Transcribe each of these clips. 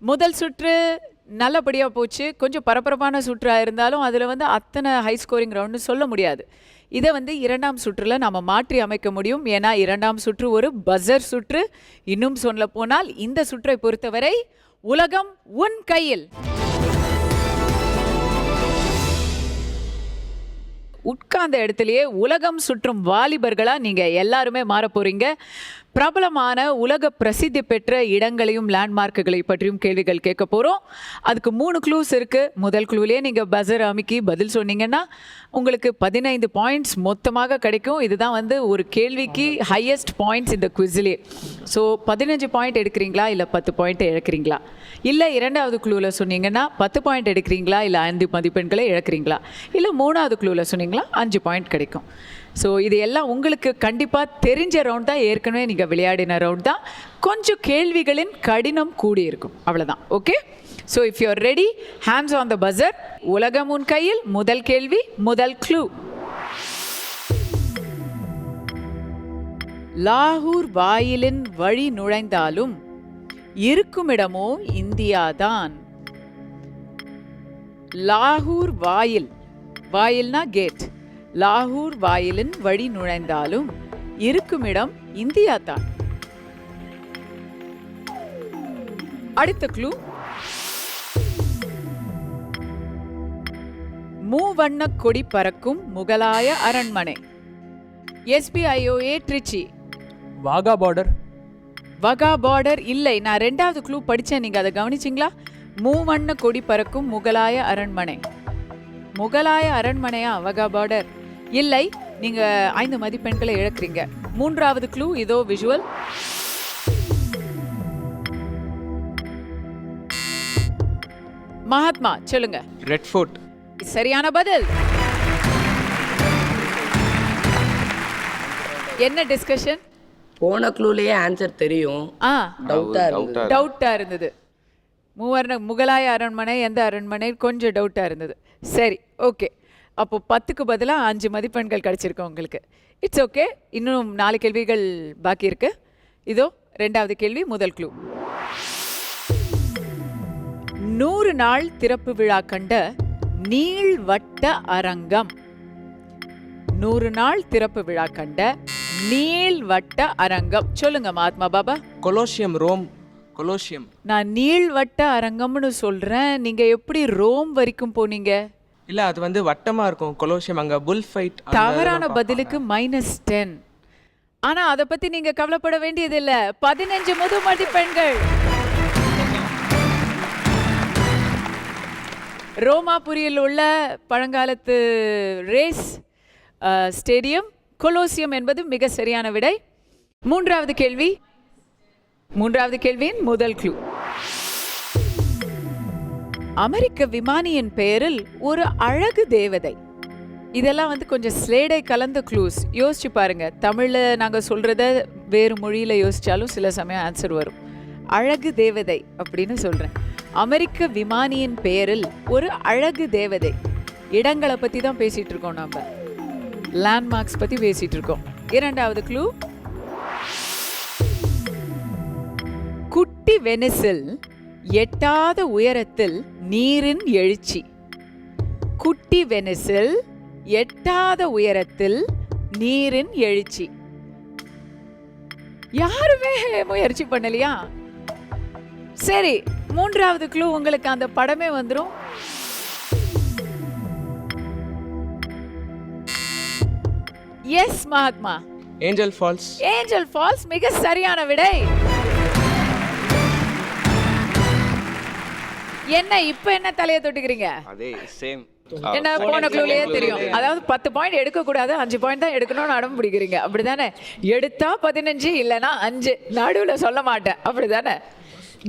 முதல் சுற்று நல்லபடியாக போச்சு. கொஞ்சம் பரபரப்பான சுற்றாக இருந்தாலும் அதில் வந்து அத்தனை ஹை ஸ்கோரிங் ரவுண்டு சொல்ல முடியாது. இதை வந்து இரண்டாம் சுற்றில் நம்ம மாற்றி அமைக்க முடியும். ஏன்னா இரண்டாம் சுற்று ஒரு பஸர் சுற்று. இன்னும் சொல்ல போனால் இந்த சுற்றை பொறுத்தவரை உலகம் உன் கையில். உட்கார்ந்த இடத்துலயே உலகம் சுற்றும் வாலிபர்களா நீங்க எல்லாருமே மாற போறீங்க. பிரபலமான உலக பிரசித்தி பெற்ற இடங்களையும் லேண்ட்மார்க்குகளை பற்றியும் கேள்விகள் கேட்க போகிறோம். அதுக்கு 3 க்ளூஸ் இருக்குது. முதல் க்ளூலேயே நீங்கள் பஸர் அமுக்கி பதில் சொன்னீங்கன்னா உங்களுக்கு 15 பாயிண்ட்ஸ் மொத்தமாக கிடைக்கும். இதுதான் வந்து ஒரு கேள்விக்கு ஹையஸ்ட் பாயிண்ட்ஸ் இந்த குவிஸ்லேயே. ஸோ 15 பாயிண்ட் எடுக்கிறீங்களா இல்லை 10 பாயிண்ட் இழக்கிறீங்களா? இல்லை இரண்டாவது க்ளூவில் சொன்னீங்கன்னா 10 பாயிண்ட் எடுக்கிறீங்களா இல்லை 5 மதிப்பெண்களை இழக்கிறீங்களா? இல்லை மூணாவது க்ளூவில் சொன்னீங்களா 5 பாயிண்ட் கிடைக்கும். ஸோ இது எல்லாம் உங்களுக்கு கண்டிப்பாக தெரிஞ்ச ரவுண்ட் தான். ஏற்கனவே நீங்கள் விளையாடின ரவுண்ட் தான். கொஞ்சம் கேள்விகளின் கடினம் கூடியிருக்கும், அவ்வளோதான். Okay, so if you are ready, hands on the buzzer. உலகம் உன் கையில். முதல் கேள்வி, முதல் க்ளூ. லாகூர் வாயிலின் வழி நுழைந்தாலும் இருக்குமிடமோ இந்தியாதான். லாகூர் வாயில், வாயில்னா கேட். லாகூர் வாயிலின் வழி நுழைந்தாலும் இருக்குமிடம் இந்தியா தான். அடுத்த க்ளூ. மூவண்ண கொடி பறக்கும் முகலாய அரண்மனை. SBIOA Trichy. Wagah border. Wagah border இல்லை. நான் ரெண்டாவது க்ளூ படித்தேன், நீங்கள் அதை கவனிச்சிங்களா? மூவண்ண கொடி பறக்கும் முகலாய அரண்மனை. முகலாய அரண்மனையா வகா பார்டர்? இல்லை, நீங்கள் 5 மதிப்பெண்களை இழக்கிறீங்க. மூன்றாவது க்ளூ இதோ, விஷுவல். மகாத்மா, சொல்லுங்க. Red Fort. சரியான பதில். என்ன டிஸ்கஷன்? போன க்ளூலயே ஆன்சர் தெரியும். டவுட்டா இருந்தது. முகலாய அரண்மனை எந்த அரண்மனை கொஞ்சம் டவுட்டா இருந்தது. சரி, ஓகே. அப்போ 10க்கு பதிலாக 5 மதிப்பெண்கள் கிடைச்சிருக்கு உங்களுக்கு. It's okay. இன்னும் 4 கேள்விகள் பாக்கி இருக்கு. இதோ ரெண்டாவது கேள்வி, முதல் க்ளூ. 100 நாள் திறப்பு விழா கண்ட நீள்வட்ட அரங்கம். 100 நாள் திறப்பு விழா கண்ட நீள்வட்ட அரங்கம். சொல்லுங்க Mahatma Baba. Colosseum, Rome. Colosseum. நான் நீள்வட்ட அரங்கம்னு சொல்றேன், நீங்க எப்படி ரோம் வரைக்கும் போனீங்க? இல்ல, அது வந்து வட்டமா இருக்கும் கொலோசியம். அங்க புல் ஃபைட். தவறான பதிலுக்கு -10. ஆனா அதை பத்தி நீங்க கவலைப்பட வேண்டியது இல்ல. 15 முழு மதிப்பெண்கள். ரோமாபுரியில் உள்ள பழங்காலத்து ரேஸ் ஸ்டேடியம் கொலோசியம் என்பது மிக சரியான விடை. மூன்றாவது கேள்வி. மூன்றாவது கேள்வியின் முதல் க்ளூ. அமெரிக்க விமானியின் பெயரில் ஒரு அழகு தேவதை. இதெல்லாம் வந்து கொஞ்சம் ஸ்லேடை கலந்த க்ளூஸ். யோசிச்சு பாருங்க. தமிழில் நாங்கள் சொல்கிறத வேறு மொழியில் யோசித்தாலும் சில சமயம் ஆன்சர் வரும். அழகு தேவதை அப்படின்னு சொல்கிறேன். அமெரிக்க விமானியின் பெயரில் ஒரு அழகு தேவதை. இடங்களை பற்றி தான் பேசிகிட்டு இருக்கோம், நம்ம லேண்ட்மார்க்ஸ் பற்றி பேசிகிட்டு இருக்கோம். இரண்டாவது க்ளூ. குட்டி வெனிஸில் எட்டாத உயரத்தில் நீரின் எழுச்சி. குட்டி வெனிஸில் எட்டாத உயரத்தில் நீரின் எழுச்சி. யாருமே முயற்சி பண்ணலையா? சரி, மூன்றாவது க்ளூ. உங்களுக்கு அந்த படமே வந்துரும். Yes Mahatma. Angel Falls. Angel Falls மிக சரியான விடை. என்ன இப்ப என்ன தலையை தொட்டுக்கிறீங்க? அதே சேம். என்ன போன க்ளூலயே தெரியும். அதாவது 10 பாயிண்ட் எடுக்க கூடாது, 5 பாயிண்ட் தான் எடுக்கணும்னு அடம் பிடிக்கிறீங்க, அப்படிதானே? எடுத்தா 15 இல்லனா 5, நடுவுல சொல்ல மாட்டேன், அப்படிதானே?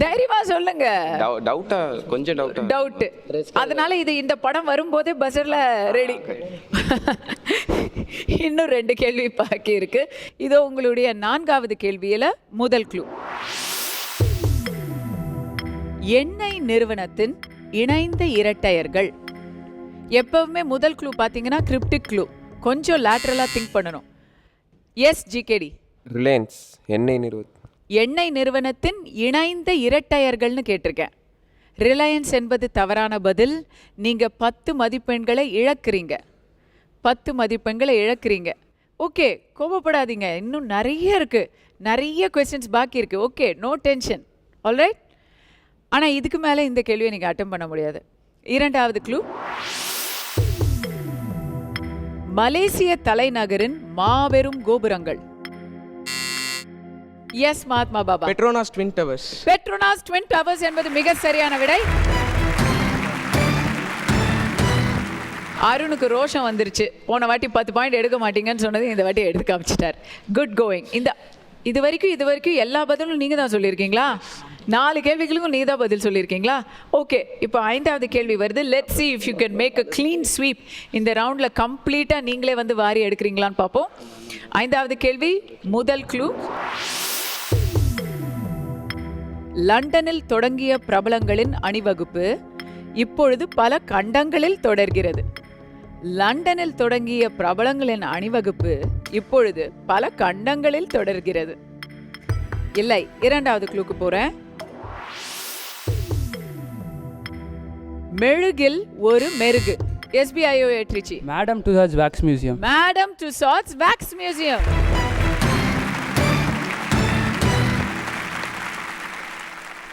தைரியமா சொல்லுங்க. கொஞ்சம் டவுட். அதனால இது இந்த படம் வரும்போதே பஸர்ல ரெடி. இன்னும் 2 கேள்வி பாக்கி இருக்கு. இதோ உங்களுடைய 4வது கேள்வியில முதல் க்ளூ. எண்ணெய் நிறுவனத்தின் இணைந்த இரட்டையர்கள். எப்பவுமே முதல் க்ளூ பார்த்தீங்கன்னா கிரிப்டிக் க்ளூ, கொஞ்சம் லேட்டரலாக திங்க் பண்ணணும். Yes GKD. ரிலையன்ஸ். எண்ணெய் நிறுவனத்தின் இணைந்த இரட்டையர்கள்னு கேட்டிருக்கேன். ரிலையன்ஸ் என்பது தவறான பதில். நீங்கள் 10 மதிப்பெண்களை இழக்கிறீங்க. 10 மதிப்பெண்களை இழக்கிறீங்க. ஓகே, கோபப்படாதீங்க, இன்னும் நிறைய இருக்குது, நிறைய கொஸ்டின்ஸ் பாக்கி இருக்குது. Okay, no tension, alright. ஆனால் இதுக்கு மேலே இந்த கேள்வியை நீங்கள் அட்டெம்ட் பண்ண முடியாது. இரண்டாவது க்ளூ, மலேசிய தலைநகரின் மாபெரும் கோபுரங்கள். Yes Mahatma Baba. Petronas Twin Towers. Petronas Twin Towers என்பது மிக சரியான விடை. அருணுக்கு ரோஷம் வந்துருச்சு. போன வாட்டி 10 பாயிண்ட் எடுக்க மாட்டீங்கன்னு சொன்னது இந்த வாட்டி எடுத்து காமிச்சிட்டார். Good going. இது வரைக்கும் எல்லா பதிலும் நீங்கள் தான் சொல்லியிருக்கீங்களா? 4 கேள்விகளுக்கும் நீ தான் பதில் சொல்லியிருக்கீங்களா? ஓகே, இப்போ 5வது கேள்வி வருது. Let's see if you can make a clean sweep. இந்த ரவுண்டில் கம்ப்ளீட்டாக நீங்களே வந்து வாரி எடுக்கிறீங்களான்னு பார்ப்போம். 5வது கேள்வி, முதல் க்ளூ, லண்டனில் தொடங்கிய பிரபலங்களின் அணிவகுப்பு இப்பொழுது பல கண்டங்களில் தொடர்கிறது. லண்டனில் தொடங்கிய பிரபலங்களின் அணிவகுப்பு இப்பொழுது பல கண்டங்களில் தொடர்கிறது. இல்லை, 2வது க்ளூக்கு போறேன். மெழுகில் ஒரு மெருகு. SBIOA Trichy. Madame Tussauds Wax Museum. Madame Tussauds Wax Museum.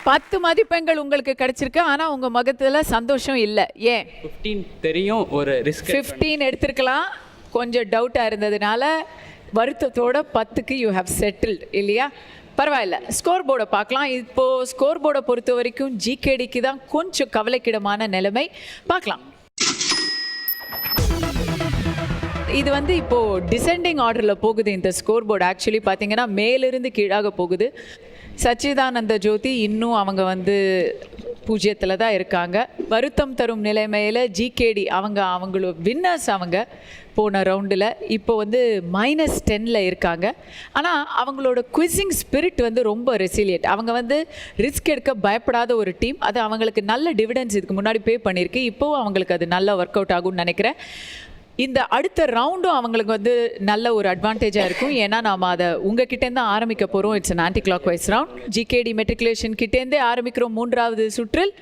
பத்து மதிப்பெண்கள் உங்களுக்கு கிடைச்சிருக்கு. ஆனால் உங்கள் முகத்தில் சந்தோஷம் இல்லை. ஏன்? 15 தெரியும், ஒரு ரிஸ்க். 15 எடுத்திருக்கலாம், கொஞ்சம் டவுட்டாக இருந்ததுனால வருத்தத்தோட 10க்கு யூ ஹவ் செட்டில்டு இல்லையா? பரவாயில்ல. ஸ்கோர் போர்டை பார்க்கலாம். இப்போது ஸ்கோர் போர்டை பொறுத்த வரைக்கும் ஜிகேடிக்கு தான் கொஞ்சம் கவலைக்கிடமான நிலைமை. பார்க்கலாம். இது வந்து இப்போது டிசெண்டிங் ஆர்டரில் போகுது. இந்த ஸ்கோர் போர்டு ஆக்சுவலி பார்த்தீங்கன்னா மேலிருந்து கீழாக போகுது. சச்சிதானந்த ஜோதி இன்னும் அவங்க வந்து 0ல் தான் இருக்காங்க. வருத்தம் தரும் நிலைமையில் ஜிகேடி அவங்களோட வின்னர்ஸ். அவங்க போன ரவுண்டில் இப்போ வந்து -10ல் இருக்காங்க. ஆனால் அவங்களோட குவிசிங் ஸ்பிரிட் வந்து ரொம்ப ரெசிலியன்ட். அவங்க வந்து ரிஸ்க் எடுக்க பயப்படாத ஒரு டீம். அது அவங்களுக்கு நல்ல டிவிடென்ஸ் இதுக்கு முன்னாடி பே பண்ணியிருக்கு. இப்போவும் அவங்களுக்கு அது நல்லா ஒர்க் அவுட் ஆகும்னு நினைக்கிறேன். இந்த அடுத்த ரவுண்டும் அவங்களுக்கு வந்து நல்ல ஒரு அட்வான்டேஜாக இருக்கும். ஏன்னா நாம் அதை உங்ககிட்டேருந்து தான் ஆரம்பிக்க போகிறோம். It's an anti clockwise round. GKD matriculation கிட்டேருந்தே ஆரம்பிக்கிறோம் 3வது சுற்றில்.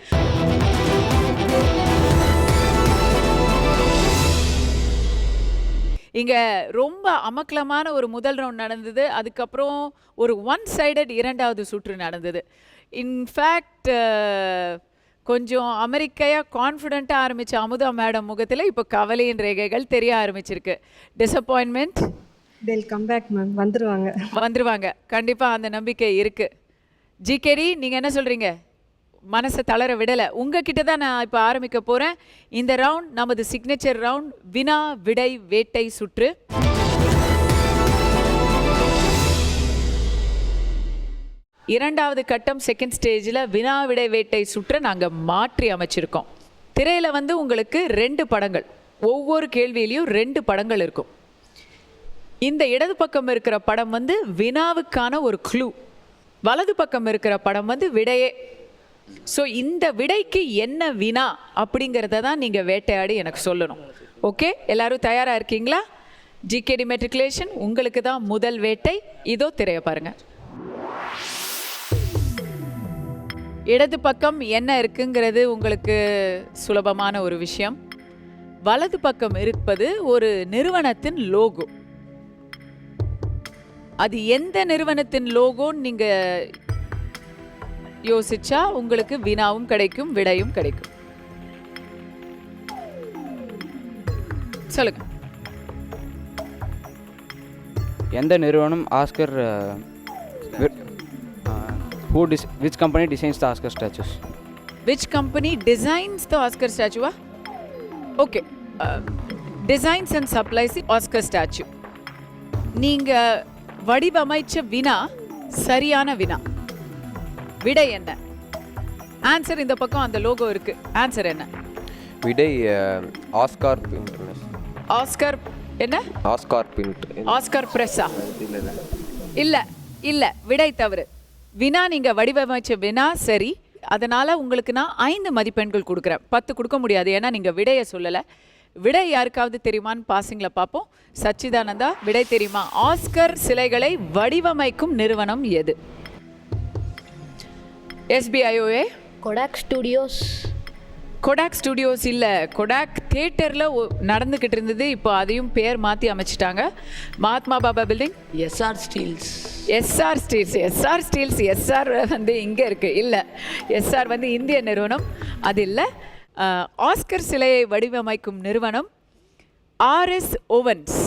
இங்கே ரொம்ப அமக்கலமான ஒரு முதல் ரவுண்ட் நடந்தது. அதுக்கப்புறம் ஒரு ஒன் சைடட் 2வது சுற்று நடந்தது. இன்ஃபேக்ட் கொஞ்சம் அமெரிக்கையாக கான்ஃபிடென்ட்டாக ஆரம்பித்த அமுதா மேடம் முகத்தில் இப்போ கவலையின் ரேகைகள் தெரிய ஆரம்பிச்சிருக்கு. Disappointment. they'll come back ma'am. வந்துருவாங்க கண்டிப்பாக, அந்த நம்பிக்கை இருக்குது. ஜிகேடி, நீங்கள் என்ன சொல்கிறீங்க? மனசை தளர விடலை. உங்ககிட்ட தான் நான் இப்போ ஆரம்பிக்க போகிறேன். இந்த ரவுண்ட் நமது சிக்னேச்சர் ரவுண்ட், வினா விடை வேட்டை சுற்று. இரண்டாவது கட்டம் செகண்ட் ஸ்டேஜில் வினா விடை வேட்டை சுற்றை நாங்கள் மாற்றி அமைச்சிருக்கோம். திரையில் வந்து உங்களுக்கு 2 படங்கள், ஒவ்வொரு கேள்வியிலையும் 2 படங்கள் இருக்கும். இந்த இடது பக்கம் இருக்கிற படம் வந்து வினாவுக்கான ஒரு க்ளூ, வலது பக்கம் இருக்கிற படம் வந்து விடையே. ஸோ இந்த விடைக்கு என்ன வினா அப்படிங்கிறத தான் நீங்கள் வேட்டையாடி எனக்கு சொல்லணும். ஓகே, எல்லாரும் தயாராக இருக்கீங்களா? ஜிகேடி மெட்ரிகுலேஷன் உங்களுக்கு தான் முதல் வேட்டை. இதோ திரையை பாருங்கள். இடது பக்கம் என்ன இருக்குங்கிறது உங்களுக்கு சுலபமான ஒரு விஷயம். வலது பக்கம் இருப்பது ஒரு நிறுவனத்தின் லோகோ. அது எந்த நிறுவனத்தின் லோகோன்னு நீங்கள் யோசிச்சா உங்களுக்கு வினாவும் கிடைக்கும், விடையும் கிடைக்கும். சொல்லுங்க. எந்த நிறுவனம் Oscar which company designs the Oscar statues? Which company designs the Oscar statue? Okay. Designs and supplies the Oscar statue. நீங்கள் வடிவமைச்ச வினா சரியான வினா. விடை என்ன? ஆன்சர் இந்த பக்கம் அந்த லோகோ இருக்கு. ஆன்சர் என்ன? விடை ஆஸ்கார் பிரிண்ட். ஆஸ்கர் என்ன? Oscar print. ஆஸ்கர் பிரஸ்ஸா? இல்லை, விடை தவறு. வினா நீங்கள் வடிவமைச்ச வினா சரி. அதனால் உங்களுக்கு நான் 5 மதிப்பெண்கள் கொடுக்குறேன். 10 கொடுக்க முடியாது, ஏன்னா நீங்கள் விடையை சொல்லலை. விடை யாருக்காவது தெரியுமான்னு பாசிங்கில் பார்ப்போம். சச்சிதானந்தா, விடை தெரியுமா? ஆஸ்கர் சிலைகளை வடிவமைக்கும் நிறுவனம் எது? SBIOA. Kodak studios. Kodak studios இல்லை, கொடாக் தியேட்டரில் நடந்துக்கிட்டு இருந்தது. இப்போ அதையும் பேர் மாற்றி அமைச்சிட்டாங்க. Mahatma Baba building, SR steels. SR steels. SR steels, SR வந்து இங்கே இருக்குது. இல்லை, எஸ்ஆர் வந்து இந்திய நிறுவனம், அது இல்லை. ஆஸ்கர் சிலையை வடிவமைக்கும் நிறுவனம் ஆர்எஸ் ஓவன்ஸ்.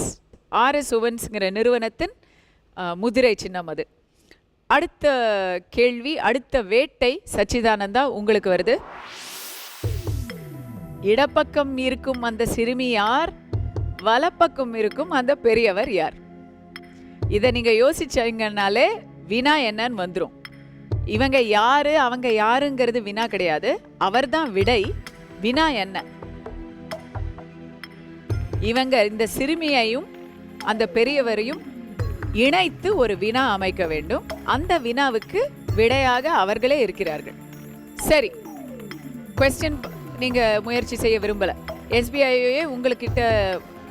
ஆர்எஸ் ஓவன்ஸுங்கிற நிறுவனத்தின் முதிரை சின்னம் அது. அடுத்த கேள்வி, அடுத்த வேட்டை சச்சிதானந்தா உங்களுக்கு வருது. இடப்பக்கம் இருக்கும் அந்த சிறுமி யார்? வலப்பக்கம் இருக்கும் அந்த பெரியவர் யார்? இதை நீங்கள் யோசிச்சீங்கன்னாலே வினா என்னன்னு வந்துடும். இவங்க யாரு அவங்க யாருங்கிறது வினா கிடையாது, அவர் தான் விடை. வினா என்ன? இவங்க இந்த சிறுமியையும் அந்த பெரியவரையும் இணைத்து ஒரு வினா அமைக்க வேண்டும். அந்த வினாவுக்கு விடையாக அவர்களே இருக்கிறார்கள். சரி, கொஸ்டின் நீங்க முயற்சி செய்ய விரும்பல. எஸ்பிஐயே உங்ககிட்ட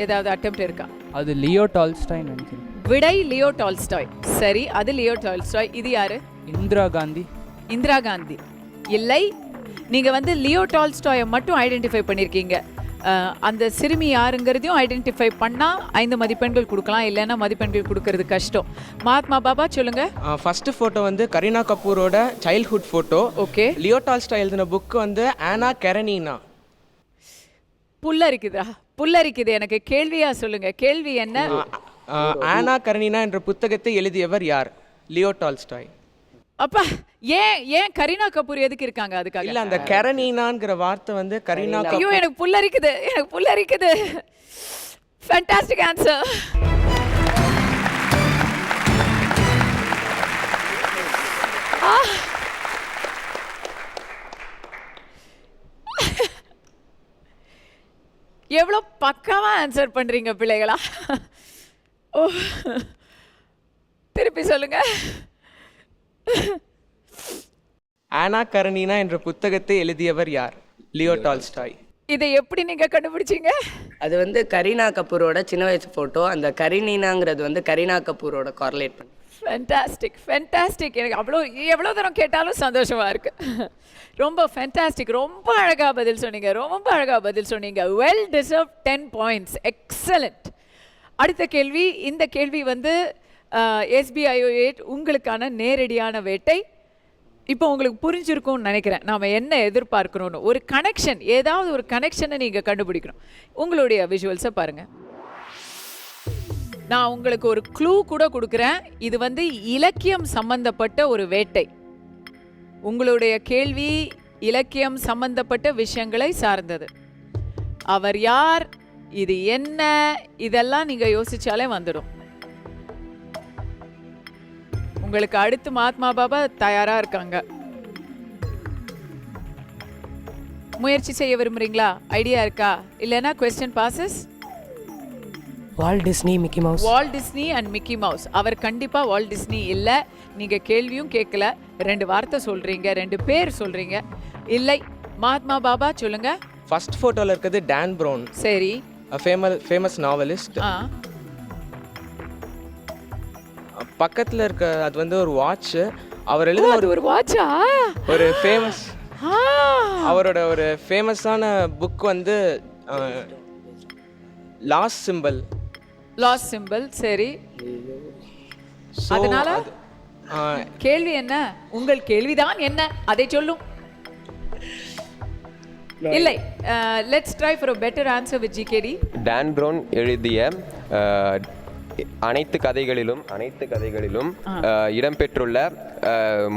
ஏதாவது அட்டெம்ப்ட் இருக்கா? அது லியோ டால்ஸ்டாய் நினைக்கிறேன். விடை லியோ டால்ஸ்டாய். சரி, அது லியோ டால்ஸ்டாய். இது யாரு? இந்திரா காந்தி. இந்திரா காந்தி இல்லை. நீங்க வந்து லியோ டால்ஸ்டாயை மட்டும் ஐடென்டிஃபை பண்ணியிருக்கீங்க. அந்த சிறுமி யாருங்கிறதையும் ஐடென்டிஃபை பண்ணால் 5 மதிப்பெண்கள் கொடுக்கலாம், இல்லைன்னா மதிப்பெண்கள் கொடுக்கறது கஷ்டம். மகாத்மா பாபா சொல்லுங்க. ஃபர்ஸ்ட் ஃபோட்டோ வந்து கரீனா கபூரோட childhood photo. Okay. Leo Tolstoy எழுதின புக் வந்து ஆனா கெரனினா. புல்லரிக்குதா? புல்லரிக்குது. எனக்கு கேள்வியா சொல்லுங்க. கேள்வி என்ன? ஆனா கரனினா என்ற புத்தகத்தை எழுதியவர் யார்? Leo Tolstoy. அப்பா, ஏன் கரீனா கபூர் எதுக்கு இருக்காங்க? அதுக்காக இல்ல, அந்த கெரனினாங்கிற வார்த்தை வந்து கரீனா ஐயோ, கபூர். எனக்கு புல்லரிக்குது, எனக்கு புல்லரிக்குது. Fantastic answer. எவ்வளோ பக்காவா ஆன்சர் பண்றீங்க பிள்ளைகளா. ஓ, திருப்பி சொல்லுங்க. ஆனா கரனினா என்ற புத்தகத்தை எழுதியவர் யார்? Leo Tolstoy. இதை எப்படி நீங்க கண்டுபிடிச்சீங்க? அது வந்து கரீனா கபூரோட சின்ன வயசு ஃபோட்டோ. அந்த கரீனாங்கிறது வந்து கரீனா கபூரோட கார்லேட் பண்ணி. Fantastic, fantastic. எனக்கு எவ்வளோ தூரம் கேட்டாலும் சந்தோஷமாக இருக்கு. ரொம்ப ஃபேண்டாஸ்டிக். ரொம்ப அழகாக பதில் சொன்னீங்க, ரொம்ப அழகாக பதில் சொன்னீங்க. Well deserve 10 points. எக்ஸலண்ட். அடுத்த கேள்வி. இந்த கேள்வி வந்து SBIO 8 உங்களுக்கான நேரடியான வேட்டை. இப்போ உங்களுக்கு புரிஞ்சிருக்கும்னு நினைக்கிறேன் நாம் என்ன எதிர்பார்க்கணும்னு. ஒரு கனெக்ஷன், ஏதாவது ஒரு கனெக்ஷனை நீங்கள் கண்டுபிடிக்கணும். உங்களுடைய விஷுவல்ஸை பாருங்கள். நான் உங்களுக்கு ஒரு க்ளூ கூட கொடுக்குறேன். இது வந்து இலக்கியம் சம்பந்தப்பட்ட ஒரு வேட்டை. உங்களுடைய கேள்வி இலக்கியம் சம்பந்தப்பட்ட விஷயங்களை சார்ந்தது. அவர் யார், இது என்ன, இதெல்லாம் நீங்க யோசிச்சாலே வந்துடும். உங்களுக்கு அடுத்து மகாத்மா பாபா தயாரா இருக்காங்க. முயற்சி செய்ய விரும்புறீங்களா? ஐடியா இருக்கா? இல்லைன்னா question passes. Walt Disney, Mickey Mouse. Walt Disney and Mickey Mouse. அவர் கண்டிப்பா வால்ட் டிஸ்னி இல்ல. நீங்க கேள்வியும் கேட்கல, 2 வார்த்தை சொல்றீங்க, 2 பேர் சொல்றீங்க. இல்லை, மகாத்மா பாபா சொல்லுங்க. ஃபர்ஸ்ட் ஃபோட்டோல இருக்கிறது டான் ப்ரவுன். சரி. Famous novelist. பக்கத்துல இருக்க அது வந்து ஒரு வாட்ச். அவர் எழுதின ஒரு வாட்சா? ஒரு ஃபேமஸ், அவரோட ஒரு ஃபேமஸான புக் வந்து லாஸ்ட் சிம்பிள். Last simple. சரி. அதனால கேள்வி என்ன? உங்கள் கேள்விதான் என்ன? அதை சொல்லும். இல்லை, let's try for a better answer with GKD. Don brown எழுதிய அனைத்து கதைகளிலும் இடம்பெற்றுள்ள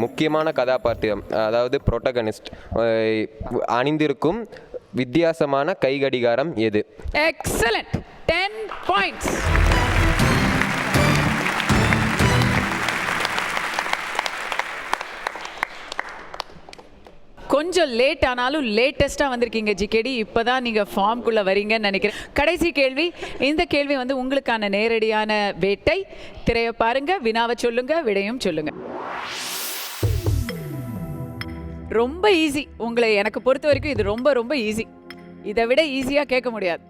முக்கியமான கதாபாத்திரம், அதாவது புரோட்டகனிஸ்ட் அணிந்திருக்கும் வித்தியாசமான கைகடிகாரம் எது? எக்ஸலண்ட். 10 பாயிண்ட்ஸ். கொஞ்சம் லேட் ஆனாலும் லேட்டஸ்ட்டாக வந்திருக்கீங்க ஜிகேடி. இப்போ தான் நீங்கள் ஃபார்ம்குள்ளே வரீங்கன்னு நினைக்கிறேன். கடைசி கேள்வி. இந்த கேள்வி வந்து உங்களுக்கான நேரடியான வேட்டை. திரையை பாருங்க, வினாவை சொல்லுங்க, விடையும் சொல்லுங்க. ரொம்ப ஈஸி. உங்களை எனக்கு பொறுத்த வரைக்கும் இது ரொம்ப ரொம்ப ஈஸி. இதை விட ஈஸியாக கேட்க முடியாது.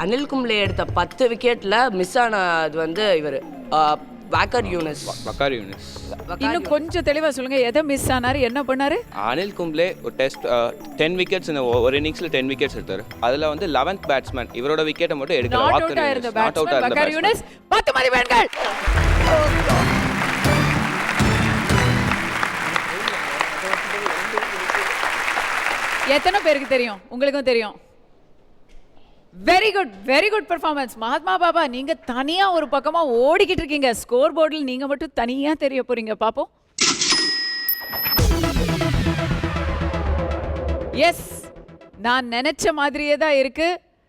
அனில் கும்ளே எடுத்த 10 விக்கெட்டில் மிஸ் ஆன அது வந்து இவர் வாக்கர் யூனிஸ். வக்கார் யூனிஸ். இன்னும் கொஞ்சம் தெளிவா சொல்லுங்க, எதை மிஸ் ஆனாரு, என்ன பண்ணாரு? அனில் கும்ளே ஒரு டெஸ்ட் 10 விக்கெட்ஸ் இந்த ஒரு இன்னிங்ஸில் 10 விக்கெட்ஸ் எடுத்தார். அதில் வந்து 11th பேட்ஸ்மேன் இவரோட விக்கெட்டை மட்டும் எடுக்கல. நாட் வாக்கர் அவுட் ஆயிருந்த யூனிஸ் நாட் அவுட் பேட்ஸ்மேன் ஆயிருந்த வக்கார் யூனிஸ். 10 மதிப்பெண்கள். எத்தனை பேருக்கு தெரியும்? உங்களுக்கும் தெரியும். Very good performance Mahatma Baba. நீங்க தனியா ஒரு பக்கமா ஓடிக்கிட்டு இருக்கீங்க. ஸ்கோர் போர்டில் நீங்க மட்டும் தனியா தெரிய போறீங்க. பாப்போம். எஸ், நான் நினைச்ச மாதிரியே தான் இருக்கு.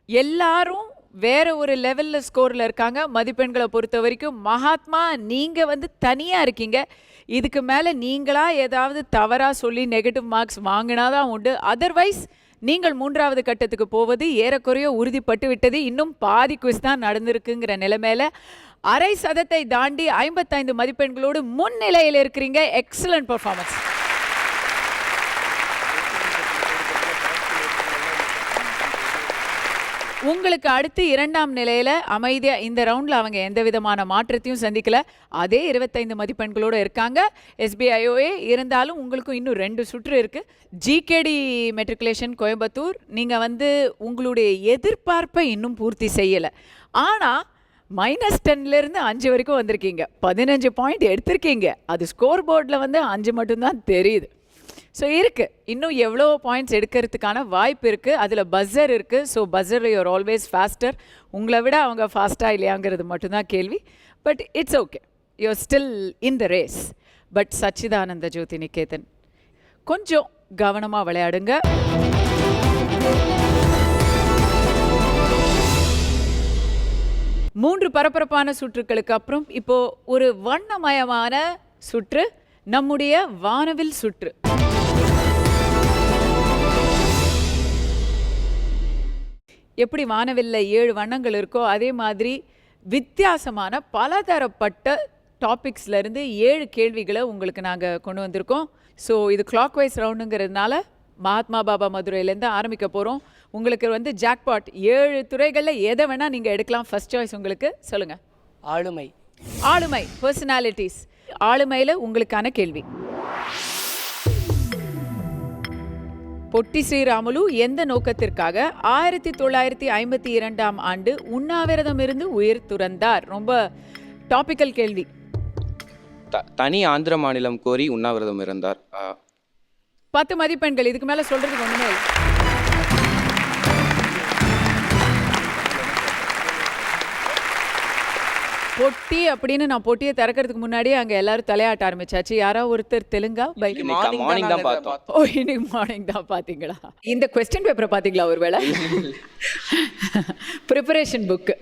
எல்லாரும் வேற ஒரு லெவல்ல ஸ்கோர்ல இருக்காங்க. மதிப்பெண்களை பொறுத்த வரைக்கும் மகாத்மா நீங்க வந்து தனியா இருக்கீங்க. இதுக்கு மேல நீங்களா ஏதாவது தவறா சொல்லி நெகட்டிவ் மார்க்ஸ் வாங்கினாதான் உண்டு. அதர்வைஸ் நீங்கள் 3வது கட்டத்துக்கு போவது ஏறக்குறைய உறுதிப்பட்டு விட்டது. இன்னும் பாதி குவிஸ் தான் நடந்திருக்குங்கிற நிலைமையில அரை சதத்தை தாண்டி 55 மதிப்பெண்களோடு முன்னிலையில் இருக்கிறீங்க. Excellent performance. உங்களுக்கு அடுத்து 2ஆம் நிலையில அமைதியா இந்த ரவுண்ட்ல அவங்க எந்த விதமான மாற்றத்தையும் சந்திக்கல. அதே 25 மதிப்பெண்களோடு இருக்காங்க. SBIOA இருந்தாலும் உங்களுக்கும் இன்னும் 2 சுற்று இருக்கு. GKD மெட்ரிகுலேஷன் கோயம்புத்தூர் நீங்க வந்து உங்களுடைய எதிர்பார்ப்பை இன்னும் பூர்த்தி செய்யல. ஆனா -10லேருந்து 5 வரைக்கும் வந்திருக்கீங்க. 15 பாயிண்ட் எடுத்திருக்கீங்க. அது ஸ்கோர் போர்டில் வந்து 5 மட்டும்தான் தெரியுது. ஸோ இருக்குது, இன்னும் எவ்வளோ பாயிண்ட்ஸ் எடுக்கிறதுக்கான வாய்ப்பு இருக்குது. அதில் பஸ்ஸர் இருக்குது. So buzzer you're always faster. உங்களை விட அவங்க ஃபாஸ்ட்டாக இல்லையாங்கிறது மட்டும்தான் கேள்வி. But it's okay, you're still in the race. But Sachidananda Jyothi Niketan கொஞ்சம் கவனமாக விளையாடுங்க. மூன்று பரபரப்பான சுற்றுக்களுக்கு அப்புறம் இப்போ ஒரு வண்ணமயமான சுற்று, நம்முடைய வானவில் சுற்று. எப்படி வானவில்ல 7 வண்ணங்கள் இருக்கோ அதே மாதிரி வித்தியாசமான பலதரப்பட்ட டாபிக்ஸ்லேருந்து 7 கேள்விகளை உங்களுக்கு நாங்கள் கொண்டு வந்திருக்கோம். ஸோ இது கிளாக் வைஸ் ரவுண்டுங்கிறதுனால மகாத்மா பாபா மதுரையிலேருந்து ஆரம்பிக்க போகிறோம். உங்களுக்கு வந்து ஜாக்பாட் 7 துறைகளில் எதை வேணால் நீங்கள் எடுக்கலாம். ஃபர்ஸ்ட் சாய்ஸ் உங்களுக்கு சொல்லுங்கள். ஆளுமை. ஆளுமை, பர்சனாலிட்டிஸ். ஆளுமையில் உங்களுக்கான கேள்வி. பொட்டி ஸ்ரீராமுலு எந்த நோக்கத்திற்காக 1952ஆம் ஆண்டு உண்ணாவிரதம் இருந்து உயிர் துறந்தார்? ரொம்ப டாபிக்கல் கேள்வி. தனி ஆந்திர மாநிலம் கோரி உண்ணாவிரதம் இருந்தார். 10 மதிப்பெண்கள். இதுக்கு மேல சொல்றதுக்கு ஒண்ணுமே இல்லை. பொட்டி அப்படின்னு நான் பொட்டியை திறக்கிறதுக்கு முன்னாடியே அங்க எல்லாரும் தலையாட்ட ஆரம்பிச்சாச்சு. யாராவது ஒருத்தர் தெலுங்கா மார்னிங் தான் பார்த்தோம். ஓ, இன்னைக்கு மார்னிங் தான் பாத்தீங்களா? இந்த கொஸ்டின் பேப்பரை பாத்தீங்களா? ஒருவேளை ப்ரிப்பரேஷன் புக்கு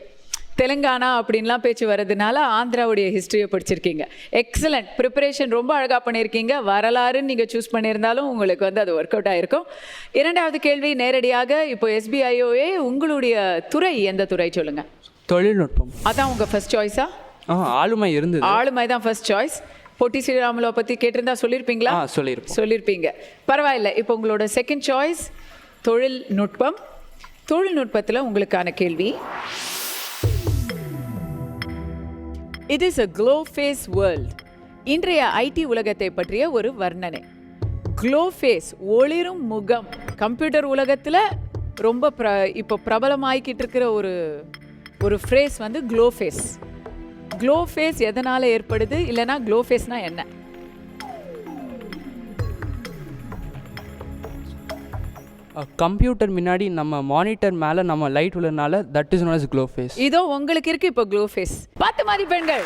தெலுங்கானா அப்படின்லாம் பேச்சு வர்றதுனால ஆந்திராவுடைய ஹிஸ்ட்ரியை படிச்சிருக்கீங்க. எக்ஸலண்ட் ப்ரிப்பரேஷன், ரொம்ப அழகாக பண்ணியிருக்கீங்க. வரலாறுன்னு நீங்கள் சூஸ் பண்ணியிருந்தாலும் உங்களுக்கு வந்து அது ஒர்க் அவுட் ஆகிருக்கும். 2வது கேள்வி நேரடியாக இப்போ SBIOA உங்களுடைய துறை எந்த துறை சொல்லுங்கள். தொழில்நுட்பம். அதான் உங்கள் ஃபர்ஸ்ட் சாய்ஸா? ஆளுமை இருந்தது. ஆளுமை தான் ஃபர்ஸ்ட் சாய்ஸ். பொட்டி ஸ்ரீராமுலை பற்றி கேட்டிருந்தா சொல்லியிருப்பீங்களா? சொல்லியிருப்பீங்க. பரவாயில்ல. இப்போ உங்களோட செகண்ட் சாய்ஸ் தொழில்நுட்பம். தொழில்நுட்பத்தில் உங்களுக்கான கேள்வி. It is a glow face world. இன்றைய IT உலகத்தை பற்றிய ஒரு வர்ணனை. க்ளோ ஃபேஸ், ஒளிரும் முகம். கம்ப்யூட்டர் உலகத்தில் ரொம்ப இப்போ பிரபலமாகிக்கிட்டு இருக்கிற ஒரு ஃப்ரேஸ் வந்து க்ளோ ஃபேஸ். க்ளோ ஃபேஸ் எதனால் ஏற்படுது, இல்லைனா க்ளோ ஃபேஸ்னா என்ன? கம்ப்யூட்டர் முன்னாடி நம்ம மானிட்டர் மேலே நம்ம லைட் உள்ளனால that is known as glow face. இதோ உங்களுக்கு இருக்கு இப்போ க்ளோ ஃபேஸ். 10 மதிப்பெண்கள்.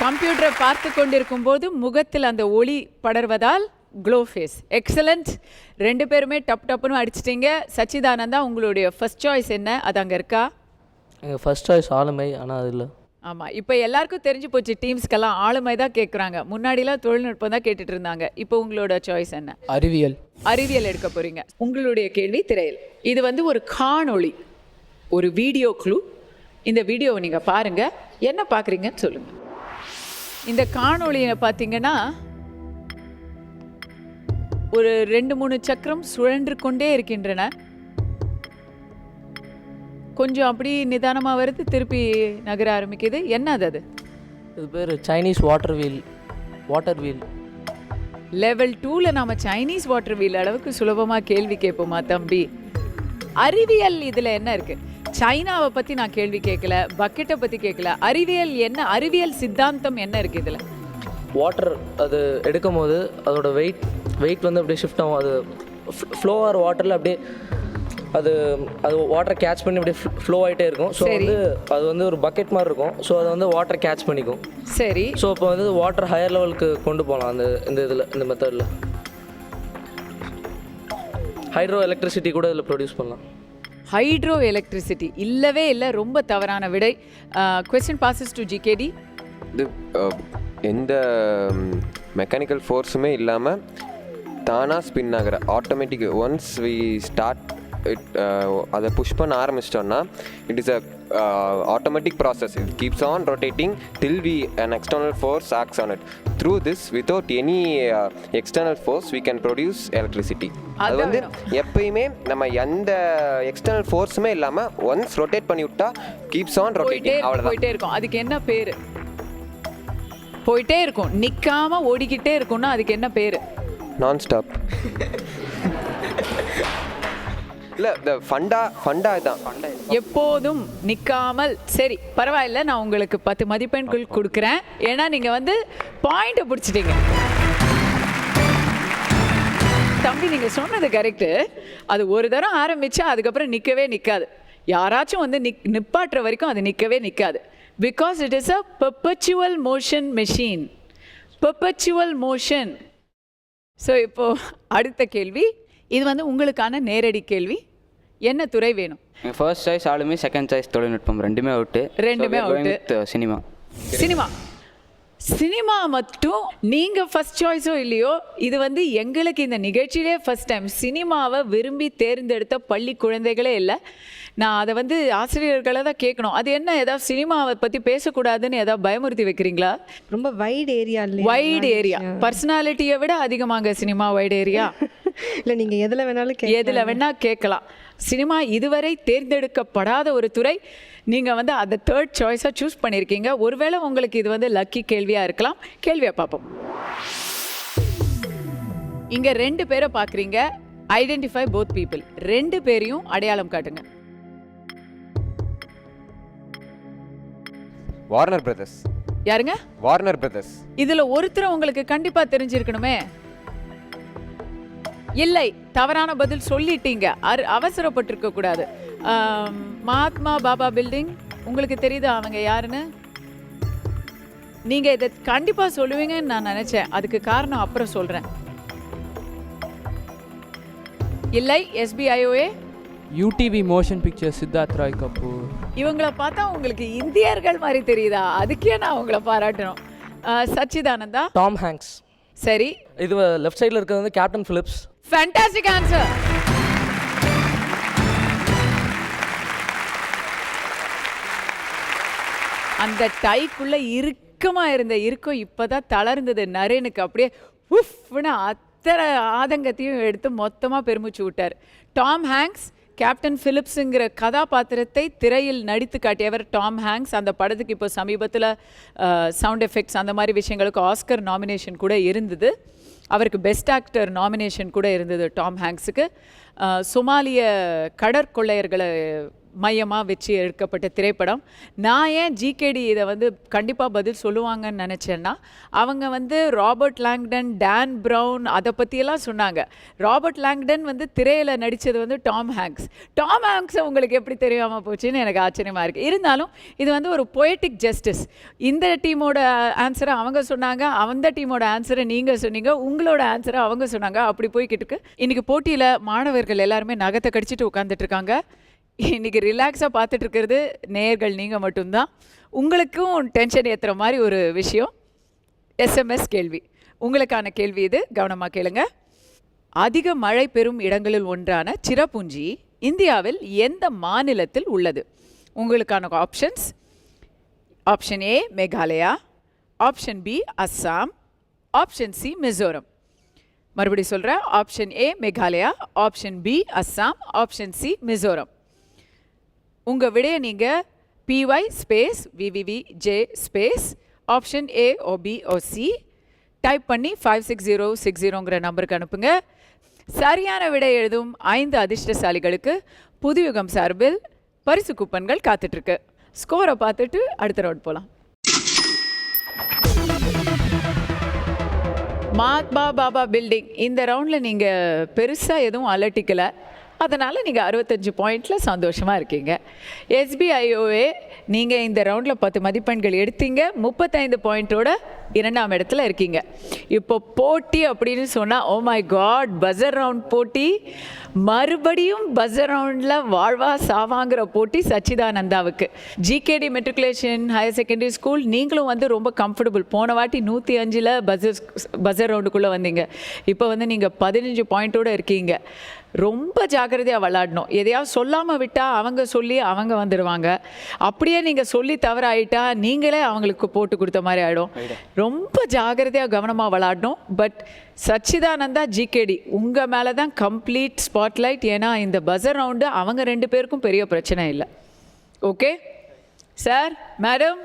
கம்ப்யூட்டரை பார்த்து கொண்டிருக்கும் போது முகத்தில் அந்த ஒளி படர்வதால் க்ளோ ஃபேஸ். எக்ஸலண்ட். 2 பேருமே டப்புன்னு அடிச்சிட்டிங்க. சச்சிதானந்தா, உங்களுடைய ஃபர்ஸ்ட் சாய்ஸ் என்ன? அது அங்கே இருக்கா? எங்கள் ஃபர்ஸ்ட் சாய்ஸ் ஆளுமை, ஆனால் அது இல்லை. ஆமாம், இப்போ எல்லாருக்கும் தெரிஞ்சு போச்சு. டீம்ஸ்க்கெல்லாம் ஆளுமை தான் கேட்குறாங்க. முன்னாடிலாம் தொழில்நுட்பம் தான் கேட்டுட்டு இருந்தாங்க. இப்போ உங்களோட சாய்ஸ் என்ன? அறிவியல். அறிவியல் எடுக்க போறீங்க. உங்களுடைய கேள்வி திரையில். இது வந்து ஒரு காணொளி, ஒரு வீடியோ க்ளூ. இந்த வீடியோவை நீங்கள் பாருங்க, என்ன பார்க்குறீங்கன்னு சொல்லுங்க. இந்த காணொளியை பார்த்தீங்கன்னா ஒரு 2-3 சக்கரம் சுழன்று கொண்டே இருக்கின்றன. கொஞ்சம் அப்படி நிதானமா வருது, திருப்பி நகர ஆரம்பிக்குது. என்னது அது? இது பேர் சைனீஸ் வாட்டர் வீல். லெவல் 2ல நாம சைனீஸ் வாட்டர் வீல் அளவுக்கு சுலபமா கேள்வி கேட்போமா தம்பி? அறிவியல் இதுல என்ன இருக்கு? சைனாவை பத்தி நான் கேள்வி கேட்கல, பக்கெட்டை பத்தி கேட்கல. அறிவியல் என்ன? அறிவியல் சித்தாந்தம் என்ன இருக்கு இதுல? வாட்டர் அது எடுக்கும் போது அதோட வெயிட் வந்து அப்படியே ஷிஃப்ட் ஆகும். அது ஃப்ளோ ஆகிற வாட்டரில் அப்படியே அது வாட்டரை கேட்ச் பண்ணி அப்படியே ஃப்ளோ ஆகிட்டே இருக்கும். ஸோ வந்து அது வந்து ஒரு பக்கெட் மாதிரி இருக்கும். ஸோ அதை வந்து வாட்டரை கேட்ச் பண்ணிக்கும். சரி. ஸோ இப்போ வந்து வாட்டர் ஹையர் லெவலுக்கு கொண்டு போகலாம் இந்த மெத்தடில். ஹைட்ரோ எலக்ட்ரிசிட்டி கூட இதில் ப்ரொடியூஸ் பண்ணலாம். ஹைட்ரோ எலக்ட்ரிசிட்டி இல்லவே இல்லை, ரொம்ப தவறான விடை. Question passes to GKD. இது எந்த மெக்கானிக்கல் ஃபோர்ஸுமே இல்லாமல் தானாக ஸ்பின் ஆகிற automatic once we start it அதை புஷ் பண்ண ஆரம்பிச்சிட்டோன்னா it is a automatic process. It keeps on rotating till we an external force acts on it. Through this without any external force we can produce electricity. அது வந்து எப்பயுமே நம்ம எந்த external ஃபோர்ஸுமே இல்லாமல் once rotate பண்ணி விட்டா கீப்ஸ் ஆன் ரொட்டேட்டிங், அவ்வளோதான். போயிட்டே இருக்கும். அதுக்கு என்ன பேர்? போயிட்டே இருக்கும், நிற்காம ஓடிக்கிட்டே இருக்கும்னா அதுக்கு என்ன பேர்? நான் ஸ்டாப். இல்லை இந்த ஃபண்டா தான். எப்போதும் நிற்காமல். சரி பரவாயில்ல, நான் உங்களுக்கு 10 மதிப்பெண்கள் கொடுக்குறேன். ஏன்னா நீங்கள் வந்து பாயிண்ட்டை பிடிச்சிட்டீங்க. தம்பி நீங்கள் சொன்னது கரெக்டு. அது ஒரு தரம் ஆரம்பித்தா அதுக்கப்புறம் நிற்கவே நிற்காது. யாராச்சும் வந்து நிப்பாட்டுற வரைக்கும் அது நிற்கவே நிற்காது. Because it is a perpetual motion machine. Perpetual motion. So இப்போது அடுத்த கேள்வி, இது வந்து உங்களுக்கான நேரடி கேள்வி. என்ன துறை வேணும்? ஃபர்ஸ்ட் சாய்ஸ் ஆளுமே, செகண்ட் சாய்ஸ் தொழில்நுட்பம். ரெண்டுமே அவுட்டு. சினிமா. சினிமா மட்டும் நீங்கள் ஃபர்ஸ்ட் சாய்ஸோ இல்லையோ, இது வந்து எங்களுக்கு இந்த நிகழ்ச்சியிலே ஃபர்ஸ்ட் டைம். சினிமாவை விரும்பி தேர்ந்தெடுத்த பள்ளி குழந்தைகளே இல்லை. நான் அதை வந்து ஆசிரியர்களை தான் கேட்கணும். அது என்ன, ஏதாவது சினிமாவை பற்றி பேசக்கூடாதுன்னு ஏதாவது பயமுறுத்தி வைக்கிறீங்களா? ரொம்ப வைட் ஏரியா இல்லை? Wide area. பர்சனாலிட்டியை விட அதிகமாக சினிமா வைட் ஏரியா. இல்லை, நீங்கள் எதில் வேணால் கேட்கலாம். சினிமா இதுவரை தேர்ந்தெடுக்கப்படாத ஒரு துறை. நீங்கள் வந்து அதை தேர்ட் சாய்ஸாக சூஸ் பண்ணியிருக்கீங்க. ஒருவேளை உங்களுக்கு இது வந்து லக்கி கேள்வியாக இருக்கலாம். கேள்வியை பார்ப்போம். இங்கே 2 பேரை பார்க்குறீங்க. Identify both people. 2 பேரையும் அடையாளம் காட்டுங்க. Warner Brothers. யாருங்க? Warner Brothers. இதுல ஒருத்தர் உங்களுக்கு கண்டிப்பா தெரிஞ்சிருக்கணுமே. இல்லை, தவறான பதில் சொல்லிட்டீங்க. அவசரப்பட்டிருக்க கூடாது. மகாத்மா பாபா பில்டிங் உங்களுக்கு தெரியுதா அவங்க யாருன்னு? நீங்க இதை கண்டிப்பா சொல்லுவீங்கன்னு நான் நினைச்சேன். அதுக்கு காரணம் அப்புறம் சொல்றேன். இல்லை, SBIOA. UTV motion picture, Siddharth Roy Kapur. இவங்களை பார்த்தா உங்களுக்கு இந்தியர்கள் மாதிரி தெரியுதா? அதுக்கே நான் உங்களை பாராட்டணும். சச்சிதானந்தா. Tom Hanks. சரி. இது லெஃப்ட் சைடில் இருக்கிறது வந்து கேப்டன் பிலிப்ஸ். Fantastic answer. அந்த டைக்குள்ள இறுக்கமா இருந்த இறுக்கம் இப்பதான் தளர்ந்தது. நரேனுக்கு அப்படியே உஃப்னு அத்தனை ஆதங்கத்தையும் எடுத்து மொத்தமாக பெருமிச்சு விட்டார். டாம் ஹேங்க்ஸ் கேப்டன் பிலிப்ஸுங்கிற கதாபாத்திரத்தை திரையில் நடித்து காட்டியவர் டாம் ஹேங்க்ஸ். அந்த படத்துக்கு இப்போ சமீபத்தில் சவுண்ட் எஃபெக்ட்ஸ் அந்த மாதிரி விஷயங்களுக்கு ஆஸ்கர் நாமினேஷன் கூட இருந்தது. அவருக்கு பெஸ்ட் ஆக்டர் நாமினேஷன் கூட இருந்தது டாம் ஹேங்க்ஸுக்கு. சொமாலிய கடற்கொள்ளையர்களை மையமாக வச்சு எடுக்கப்பட்ட திரைப்படம். நான் ஏன் ஜிகேடி இதை வந்து கண்டிப்பாக பதில் சொல்லுவாங்கன்னு நினச்சேன்னா, அவங்க வந்து ராபர்ட் லாங்டன், டான் ப்ரவுன் அதை பற்றியெல்லாம் சொன்னாங்க. ராபர்ட் லாங்டன் வந்து திரையில் நடித்தது வந்து டாம் ஹேங்க்ஸ். டாம் ஹேங்க்ஸை உங்களுக்கு எப்படி தெரியாமல் போச்சுன்னு எனக்கு ஆச்சரியமாக இருக்குது. இருந்தாலும் இது வந்து ஒரு பொயட்டிக் ஜஸ்டிஸ். இந்த டீமோட ஆன்சரை அவங்க சொன்னாங்க, அந்த டீமோட ஆன்சரை நீங்கள் சொன்னீங்க, உங்களோட ஆன்சரை அவங்க சொன்னாங்க. அப்படி போய்கிட்டு இருக்கு. இன்றைக்கி போட்டியில் மாணவர்கள் எல்லாருமே நகத்தை கடிச்சிட்டு உட்காந்துட்ருக்காங்க. இன்றைக்கி ரிலாக்ஸாக பார்த்துட்டு இருக்கிறது நேயர்கள் நீங்கள் மட்டும்தான். உங்களுக்கும் டென்ஷன் ஏற்றுற மாதிரி ஒரு விஷயம். SMS கேள்வி, உங்களுக்கான கேள்வி இது, கவனமாக கேளுங்க. அதிக மழை பெறும் இடங்களில் ஒன்றான சிரபுஞ்சி இந்தியாவில் எந்த மாநிலத்தில் உள்ளது? உங்களுக்கான options: option A Meghalaya, option B Assam, option C Mizoram. மறுபடியும் சொல்கிறேன். Option A Meghalaya, option B Assam, option C Mizoram. உங்கள் விடையை நீங்கள் PY space VVVJ space option A or B or C type பண்ணி 56060ங்கிற நம்பருக்கு அனுப்புங்க. சரியான விடை எழுதும் 5 அதிர்ஷ்டசாலிகளுக்கு புதுயுகம் சார்பில் பரிசு கூப்பன்கள் காத்துட்ருக்கு. ஸ்கோரை பார்த்துட்டு அடுத்த ரவுண்ட் போகலாம். மாத்மா பாபா பில்டிங் இந்த ரவுண்டில் நீங்கள் பெருசாக எதுவும் அலட்டிக்கலை, அதனால் நீங்கள் 65 பாயிண்டில் சந்தோஷமாக இருக்கீங்க. SBIOA நீங்கள் இந்த ரவுண்டில் 10 மதிப்பெண்கள் எடுத்தீங்க, 35 பாயிண்ட்டோட 2ஆம் இடத்துல இருக்கீங்க. இப்போ போட்டி அப்படின்னு சொன்னால் oh my God, buzzer round போட்டி, மறுபடியும் பஸர் ரவுண்டில் வாழ்வா சாவாங்கிற போட்டி சச்சிதானந்தாவுக்கு. GKD matriculation higher secondary school நீங்களும் வந்து ரொம்ப கம்ஃபர்டபுள். போன வாட்டி 105ல் பஸர் ரவுண்டுக்குள்ளே வந்தீங்க. இப்போ வந்து நீங்கள் 15 பாயிண்ட்டோடு இருக்கீங்க. ரொம்ப ஜாக்கிரதையாக விளாடணும். எதையாவது சொல்லாமல் விட்டால் அவங்க சொல்லி அவங்க வந்துடுவாங்க. அப்படியே நீங்கள் சொல்லி தவறாயிட்டா நீங்களே அவங்களுக்கு போட்டு கொடுத்த மாதிரி ஆகிடும். ரொம்ப ஜாக்கிரதையாக கவனமாக விளாடணும். பட் சச்சிதானந்தா GKD உங்கள் மேலே தான் கம்ப்ளீட் ஸ்பாட்லைட். ஏன்னா இந்த பஸர் ரவுண்டு அவங்க 2 பேருக்கும் பெரிய பிரச்சனை இல்லை. ஓகே சார், மேடம்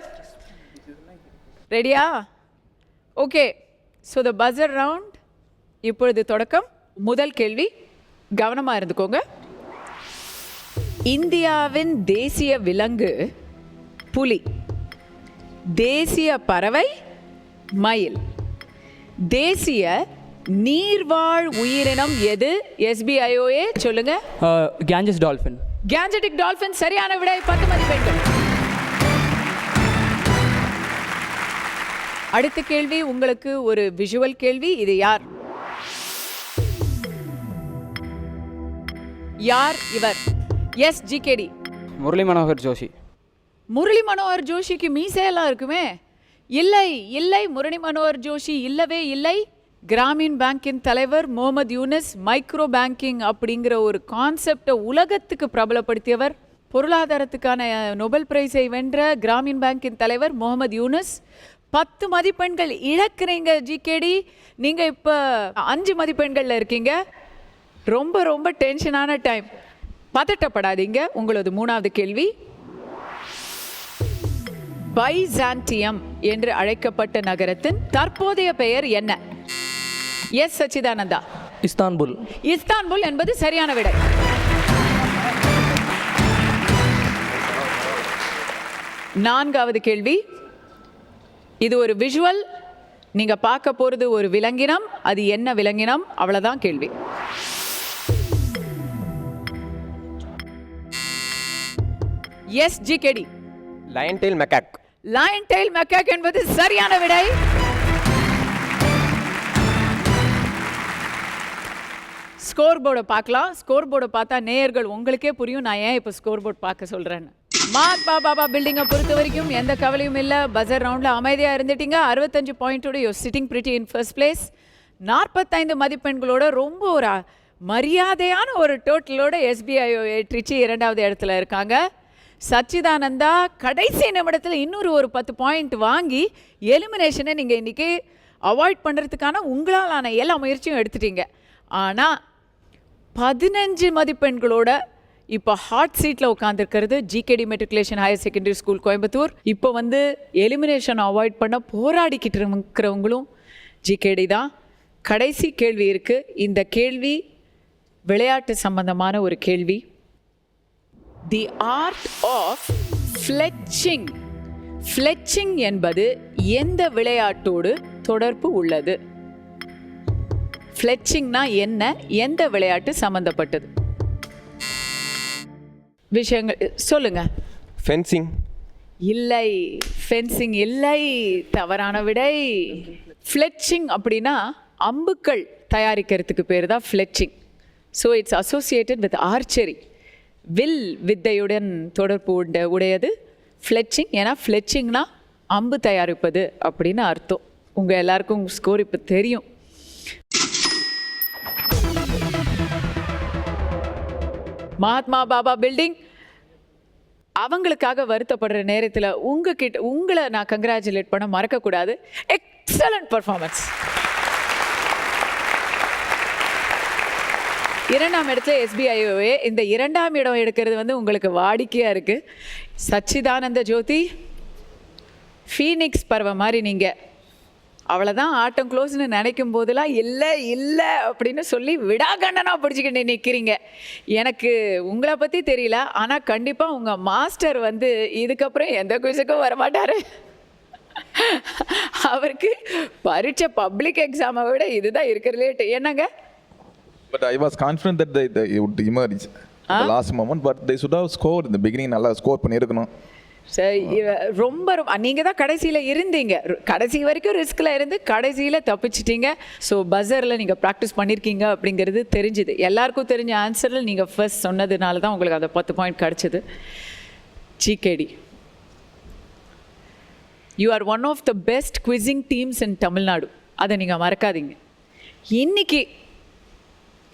ரெடியா? Okay, so the buzzer round இப்பொழுது தொடக்கம். முதல் கேள்வி, கவனமாக இருந்துக்கோங்க. இந்தியாவின் தேசிய விலங்கு புலி, தேசிய பறவை மயில், தேசிய நீர்வாழ் உயிரினம் எது? SBIOA சொல்லுங்க. Ganges dolphin. கேஞ்சடிக் டால்ஃபின் சரியான விடை, 10 மதிப்பெண்கள். அடுத்த கேள்வி உங்களுக்கு ஒரு விஷுவல் கேள்வி. இது யார்? யார் இவர்? Yes GKD. முரளி மனோகர் ஜோஷி. முரளி மனோகர் ஜோஷிக்கு மீசையெல்லாம் இருக்குமே. இல்லை இல்லை, முரளி மனோகர் ஜோஷி இல்லவே இல்லை. கிராமீன் பேங்கின் தலைவர் முகமது யூனஸ் மைக்ரோ பேங்கிங் அப்படிங்கிற ஒரு கான்செப்டை உலகத்துக்கு பிரபலப்படுத்தியவர். பொருளாதாரத்துக்கான நோபல் பிரைஸை வென்ற கிராமீன் பேங்கின் தலைவர் முகமது யூனஸ். 10 மதிப்பெண்கள் இழக்கிறீங்க GKD. நீங்கள் இப்போ 5 மதிப்பெண்களில் இருக்கீங்க. ரொம்ப ரொம்ப டென்ஷனான டைம். பதட்டப்படாதீங்க. உங்களது 3வது கேள்வி, பைசாண்டியம் என்று அழைக்கப்பட்ட நகரத்தின் தற்போதைய பெயர் என்ன? எஸ் சச்சிதானந்தா. இஸ்தான்புல். இஸ்தான்புல் என்பது சரியான விடை. நான்காவது கேள்வி, இது ஒரு விஷுவல். நீங்க பார்க்க போறது ஒரு விலங்கினம். அது என்ன விலங்கினம்? அவ்வளவுதான் கேள்வி. Yes GKD. Lion tail macaque. Lion tail macaque என்பது சரியான விடை. ஸ்கோர் போர்டை பார்க்கலாம். ஸ்கோர் போர்டை பார்த்தா நேயர்கள் உங்களுக்கே புரியும் நான் ஏன் இப்போ ஸ்கோர் போர்டு பார்க்க சொல்கிறேன்னு. மாத்மா பாபா பில்டிங்கை பொறுத்த வரைக்கும் எந்த கவலையும் இல்லை. பஸர் ரவுண்டில் அமைதியாக இருந்துட்டீங்க. 65 பாயிண்ட்டோட you sitting pretty in first place. 45 மதிப்பெண்களோட ரொம்ப ஒரு மரியாதையான ஒரு டோட்டலோட SBIOA ட்ரிச்சி 2வது இடத்துல இருக்காங்க. சச்சிதானந்தா கடைசி நிமிடத்தில் இன்னொரு 10 பாயிண்ட் வாங்கி எலிமினேஷனை நீங்கள் இன்றைக்கி அவாய்ட் பண்ணுறதுக்கான உங்களாலான எல்லா முயற்சியும் எடுத்துட்டீங்க. ஆனால் 15 மதிப்பெண்களோட இப்போ ஹாட் சீட்டில் உட்காந்துருக்கிறது GKD matriculation higher secondary school Coimbatore. இப்போ வந்து எலிமினேஷன் அவாய்ட் பண்ண போராடிக்கிட்டு இருக்கிறவங்களும் GKD தான். கடைசி கேள்வி இருக்குது. இந்த கேள்வி விளையாட்டு சம்பந்தமான ஒரு கேள்வி. தி ஆர்ட் ஆஃப் ஃப்ளெச்சிங். ஃப்ளெச்சிங் என்பது எந்த விளையாட்டோடு தொடர்பு உள்ளது? ஃப்ளெச்சிங்னா என்ன? எந்த விளையாட்டு சம்பந்தப்பட்டது? விஷயங்கள் சொல்லுங்க. ஃபென்சிங். இல்லை, ஃபென்சிங் இல்லை, தவறான விடை. ஃப்ளெச்சிங் அப்படின்னா அம்புக்கள் தயாரிக்கிறதுக்கு பேர் தான் fletching. So it's associated with archery, வில் வித்தையுடன் தொடர்பு உடையது ஃப்ளெச்சிங். ஏன்னா ஃப்ளெச்சிங்னா அம்பு தயாரிப்பது அப்படின்னு அர்த்தம். உங்கள் எல்லாருக்கும் ஸ்கோர் இப்போ தெரியும். மகாத்மா பாபா பில்டிங் அவங்களுக்காக வருத்தப்படுற நேரத்தில் உங்களை நான் கங்க்ராச்சுலேட் பண்ண மறக்கக்கூடாது. Excellent performance. இரண்டாம் இடத்துல SBIOA. இந்த இரண்டாம் இடம் எடுக்கிறது வந்து உங்களுக்கு வாடிக்கையா இருக்கு. சச்சிதானந்த ஜோதி, ஃபீனிக்ஸ் பறவை மாதிரி நீங்க அவ்வளோதான் ஆட்டம் க்ளோஸ்னு நினைக்கும் போதெல்லாம் இல்லை இல்லை அப்படின்னு சொல்லி விடாகண்ணனா பிடிச்சிக்கிட்டு நிற்கிறீங்க. எனக்கு உங்களை பற்றி தெரியல, ஆனால் கண்டிப்பாக உங்கள் மாஸ்டர் வந்து இதுக்கப்புறம் எந்த குவிஸுக்கும் வரமாட்டார். அவருக்கு பரீட்சை பப்ளிக் எக்ஸாமை விட இதுதான் இருக்கிறதுலே என்னங்க. But I was confident that they would emerge at the last moment, but they should have scored in the beginning. நல்லா ஸ்கோர் பண்ணியிருக்கணும். சரி, ரொம்ப நீங்கள் தான் கடைசியில் இருந்தீங்க. கடைசி வரைக்கும் ரிஸ்கில் இருந்து கடைசியில் தப்பிச்சிட்டீங்க. ஸோ பஸரில் நீங்கள் ப்ராக்டிஸ் பண்ணியிருக்கீங்க அப்படிங்கிறது தெரிஞ்சுது. எல்லாருக்கும் தெரிஞ்ச ஆன்சரில் நீங்கள் ஃபர்ஸ்ட் சொன்னதுனால தான் உங்களுக்கு அந்த 10 பாயிண்ட் கிடச்சிது. GKD, you are one of the best quizzing teams in Tamil Nadu. அதை நீங்கள் மறக்காதீங்க. இன்னைக்கு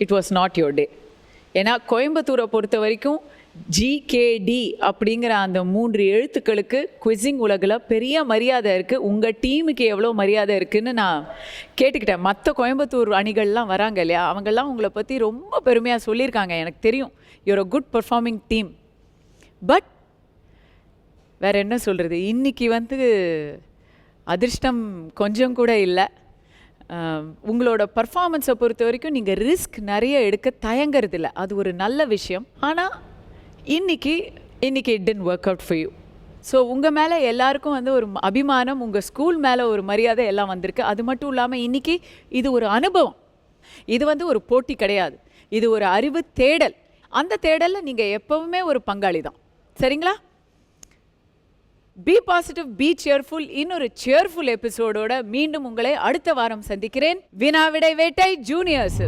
it was not your day. ஏன்னா கோயம்புத்தூரை பொறுத்த வரைக்கும் GKD அப்படிங்கிற அந்த 3 எழுத்துக்களுக்கு குவிசிங் உலகில் பெரிய மரியாதை இருக்குது. உங்கள் டீமுக்கு எவ்வளோ மரியாதை இருக்குதுன்னு நான் கேட்டுக்கிட்டேன். மற்ற கோயம்புத்தூர் அணிகள்லாம் வராங்க இல்லையா, அவங்கெல்லாம் உங்களை பற்றி ரொம்ப பெருமையாக சொல்லியிருக்காங்க. எனக்கு தெரியும், you're a good performing team. But வேறு என்ன சொல்கிறது, இன்றைக்கி வந்து அதிர்ஷ்டம் கொஞ்சம் கூட இல்லை. உங்களோட பர்ஃபார்மன்ஸை பொறுத்த வரைக்கும் நீங்கள் ரிஸ்க் நிறைய எடுக்க தயங்கிறதில்ல, அது ஒரு நல்ல விஷயம். ஆனால் இன்னைக்கு it didn't work out for you. So உங்கள் மேலே எல்லாருக்கும் வந்து ஒரு அபிமானம், உங்கள் ஸ்கூல் மேலே ஒரு மரியாதை எல்லாம் வந்திருக்கு. அது மட்டும் இல்லாமல் இன்றைக்கி இது ஒரு அனுபவம், இது வந்து ஒரு போட்டி கிடையாது, இது ஒரு அறிவு தேடல். அந்த தேடலில் நீங்கள் எப்போவுமே ஒரு பங்காளி தான். சரிங்களா? Be positive, be cheerful. இன்னொரு சேர்ஃபுல் எபிசோடோட மீண்டும் உங்களை அடுத்த வாரம் சந்திக்கிறேன். வினா விடை வேட்டை ஜூனியர்ஸ்.